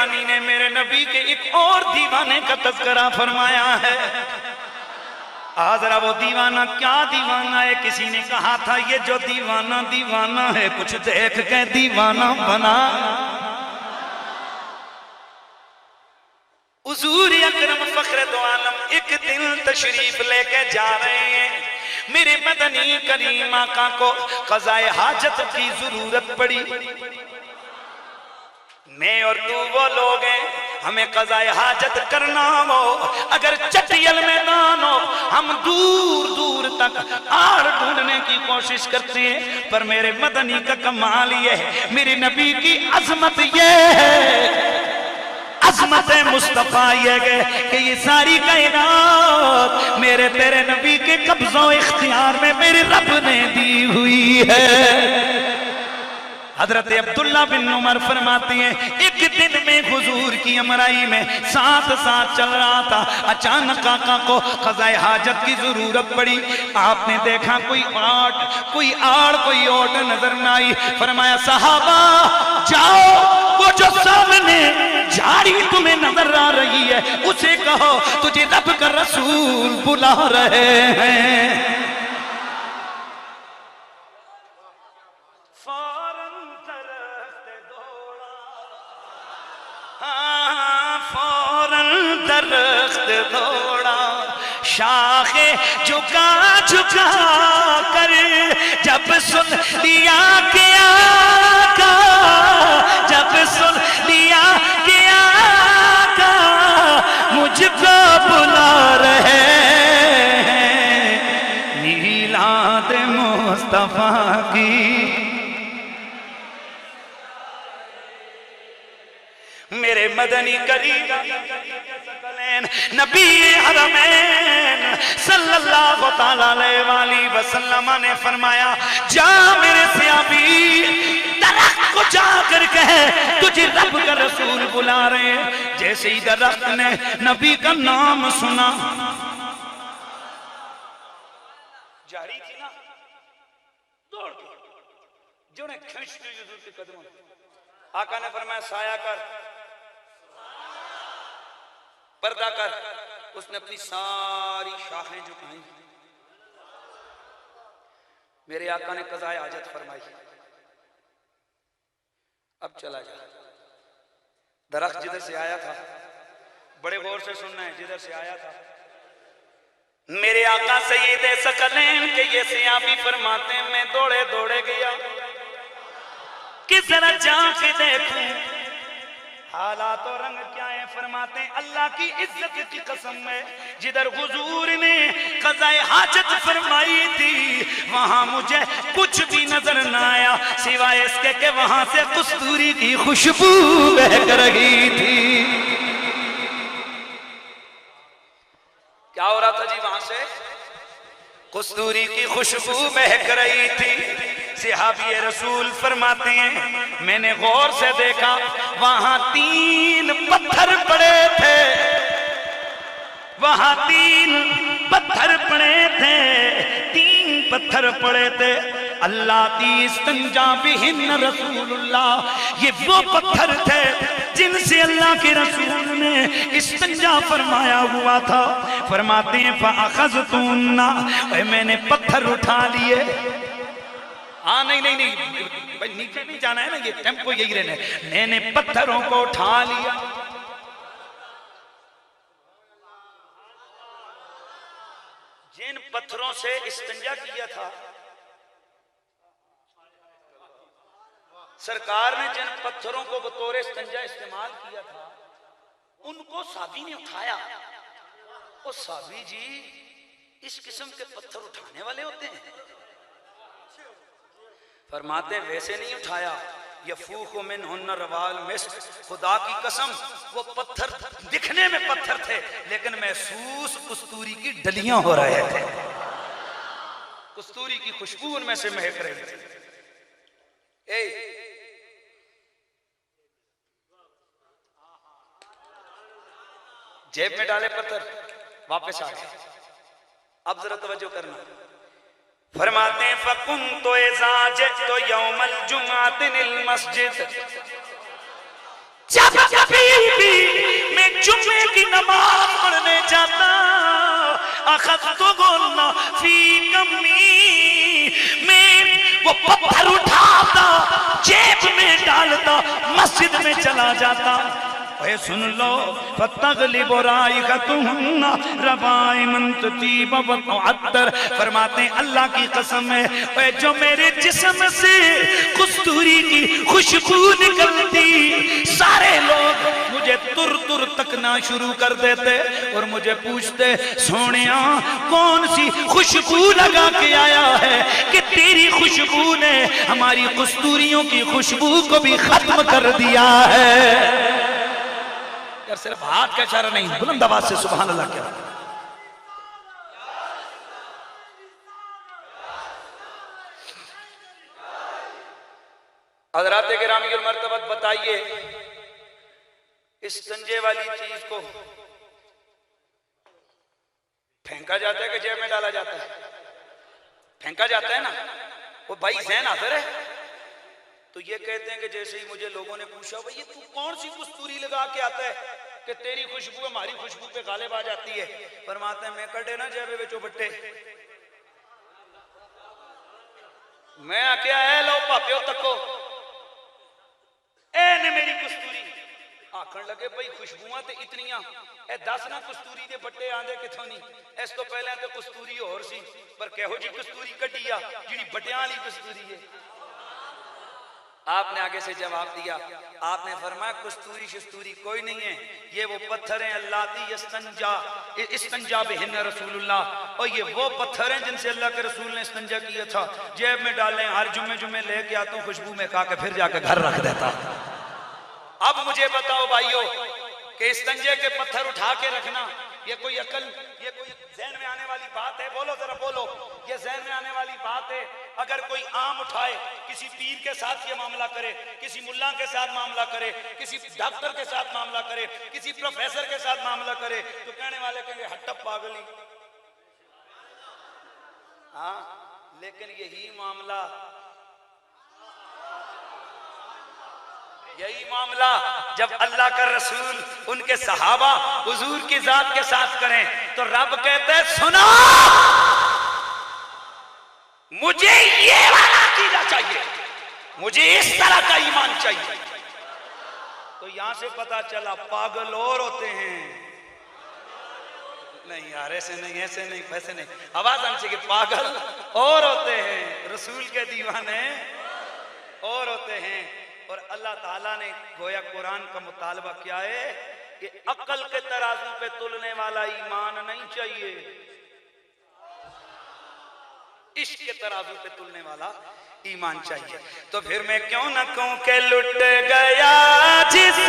दीवानी ने मेरे नबी के एक और दीवाने का तज़किरा फरमाया है। जरा वो दीवाना क्या दीवाना है? किसी ने कहा था ये जो दीवाना दीवाना है कुछ देख के दीवाना बना। हुजूर अकरम फख्र दो आलम एक दिन तशरीफ लेके जा रहे हैं। मेरे मदनी करीम आका को क़ज़ाए हाजत की जरूरत पड़ी। मैं और तू वो लोग हैं, हमें क़ज़ाए हाजत करना हो, अगर चटियल मैदान हो हम दूर दूर तक आड़ ढूंढने की कोशिश करते हैं, पर मेरे मदनी का कमाल ये है, मेरे नबी की अजमत ये है, अजमत मुस्तफा ये है कि ये सारी कायनात मेरे तेरे नबी के कब्ज़ो इख्तियार में मेरे रब ने दी हुई है। हजरत अब्दुल्ला बिन उमर फरमाती हैं एक दिन में हुजूर की अमराई में साथ साथ चल रहा था, अचानक आका को क़ज़ाए हाजत की जरूरत पड़ी। आपने देखा कोई आड़ कोई ओट नजर न आई। फरमाया सहाबा जाओ, वो जो सामने झाड़ी तुम्हें नजर आ रही है उसे कहो तुझे रब का रसूल बुला रहे हैं। दौड़ा शाखे झुका झुका कर जब सुन लिया कि आका, जब सुन लिया कि आका मुझको बुला रहे हैं मीलाद मुस्तफा की। मेरे मदनी करीम नबी हरमैन सल्लल्लाहु तआला अलैहि वसल्लम ने फरमाया जा मेरे सियाबी दरख्त को जाकर कहे तुझे रब का रसूल बुला रहे हैं। जैसे ही दरख्त ने नबी का नाम सुना, जारी थी ना, दौड़ जो ने खींच ली कदमों। आका ने फरमाया साया कर, पर्दा कर। उसने अपनी सारी शाखें झुकाई। मेरे आका ने क़ज़ाए हाजत फरमाई। अब चला जा। दरख्त जिधर से आया था, बड़े गौर से सुनना है, जिधर से आया था मेरे आका सैयद सकलैन के ये सियाबी फरमाते हैं मैं दौड़े दौड़े गया कि जरा जाके देखूं हालात और रंग क्या है। फरमाते हैं अल्लाह की इज्जत की कसम है जिधर हुजूर ने क़ज़ाए हाजत फरमाई थी वहां मुझे कुछ भी नजर न आया सिवाय इसके कि वहां से कस्तूरी की खुशबू बहक रही थी। क्या हो रहा था जी? वहां से कस्तूरी की खुशबू महक रही थी। सहाबी रसूल फरमाते हैं मैंने गौर से देखा वहां 3 पत्थर पड़े थे, वहां 3 पत्थर पड़े थे, 3 पत्थर पड़े थे। अल्लाह ती इस्तंजा बिहिन रसूलुल्लाह, ये वो पत्थर थे जिनसे अल्लाह के रसूल ने इस्तंजा फरमाया हुआ था। फरमाते हैं फ़अख़ज़तुन्ना, मैंने पत्थर उठा लिए। हाँ नहीं नहीं नहीं भाई नीचे नहीं जाना है ना, ये टेम्पो यही रहना है। मैंने पत्थरों को उठा लिया। जिन पत्थरों से इस्तंजा किया था सरकार ने, जिन पत्थरों को बतौर इस्तंजा इस्तेमाल किया था उनको साबी ने उठाया। और साबी जी इस किस्म के पत्थर उठाने वाले होते हैं? फरमाते वैसे नहीं उठाया। यफूखु मिनहुन्ना रवाल मिस्क, खुदा की कसम वो पत्थर दिखने में पत्थर थे लेकिन महसूस कस्तूरी की डलियां हो रहे थे, कस्तूरी की खुशबू उनमें से महक रही थी। जेब में डाले पत्थर, वापस आ गए। अब जरा तवज्जो करना। फरमाते हैं फकुन्तु इज़ा जिअतु यौमल जुमअतिल मस्जिद, जब कभी में जुम्मे की नमाज पढ़ने जाता, अखज़्तुहुन्ना फी कम्मी, मैं वो पत्थर उठाता, जेब में डालता, मस्जिद में चला जाता। सुन लो, फतगलिबु राइहतुहुन्ना रवाइमन ततीब व तुअत्तर, फरमाते अल्लाह की कसम है, जो मेरे जिस्म से कस्तूरी की खुशबू निकलती, सारे लोग मुझे तुर तुर तकना शुरू कर देते और मुझे पूछते, सोनिया कौन सी खुशबू लगा के आया है कि तेरी खुशबू ने हमारी कस्तूरियों की खुशबू को भी खत्म कर दिया है। यार सिर्फ हाथ का इशारा नहीं, बुलंद आवाज से सुभान अल्लाह क्या। हज़रात गिरामी उल मर्तबत, बताइए इस संजे वाली चीज को फेंका जाता है कि जेब में डाला जाता है? फेंका जाता है ना। वो भाई ज़हन हाज़िर है। तो ये कहते हैं कि जैसे ही मुझे लोगों ने पूछा, भाई ये तू कौन सी कस्तूरी लगा के आता है कि तेरी खुशबू हमारी खुशबू पे गालिब आ जाती है? फरमाते हैं, मैं कटे ना जेबे बेचो बट्टे, मैं आके आया लो पाप्यो तको ए ने मेरी कस्तूरी आखन लगे, भाई खुशबुआ तो इतनियां ए 10 ना कस्तूरी के बट्टे आंदे किथों नहीं। इस तो पहले तो कस्तूरी होर सी, पर कहो जी कस्तूरी कटी आ जिहड़ी बट्टियां वाली कस्तूरी है। आपने आगे से जवाब दिया, आपने फरमाया कस्तूरी शस्तूरी कोई नहीं है, ये वो पत्थर हैं अल्लाती इस्तंजा बिहिन रसूलुल्लाह, और ये वो पत्थर हैं जिनसे अल्लाह के रसूल ने इस्तंजा किया था। जेब में डालें, हर जुम्मे जुम्मे लेके आता हूँ, खुशबू में खा के फिर जाके घर रख देता। अब मुझे बताओ भाइयों कि इस्तंजे के पत्थर उठा के रखना ये कोई अकल, ये कोई ज़हन में आने वाली बात है? बोलो जरा बोलो, ये ज़हन में आने वाली बात है? अगर कोई आम उठाए, किसी पीर के साथ ये मामला करे, किसी मुल्ला के साथ मामला करे, किसी डॉक्टर के साथ मामला करे, किसी प्रोफेसर के साथ मामला करे, तो कहने वाले कहेंगे हट्टप पागली। हाँ, लेकिन यही मामला जब अल्लाह का रसूल उनके सहाबा हुजूर की जात के साथ करें तो रब कहते हैं, सुनो मुझे ये वाला अकीदा चाहिए, मुझे इस तरह का ईमान चाहिए। तो यहां से पता चला पागल और होते हैं। नहीं यार, ऐसे नहीं, ऐसे नहीं, वैसे नहीं, आवाज आनी चाहिए। पागल और होते हैं, रसूल के दीवाने और होते हैं। और अल्लाह ताला ने गोया कुरान का मुतालबा क्या है कि अक्ल के तराजू पे तुलने वाला ईमान नहीं चाहिए, इश्क के तराजू पे तुलने वाला ईमान चाहिए। तो फिर मैं क्यों न कहूं कि लुट गया जिस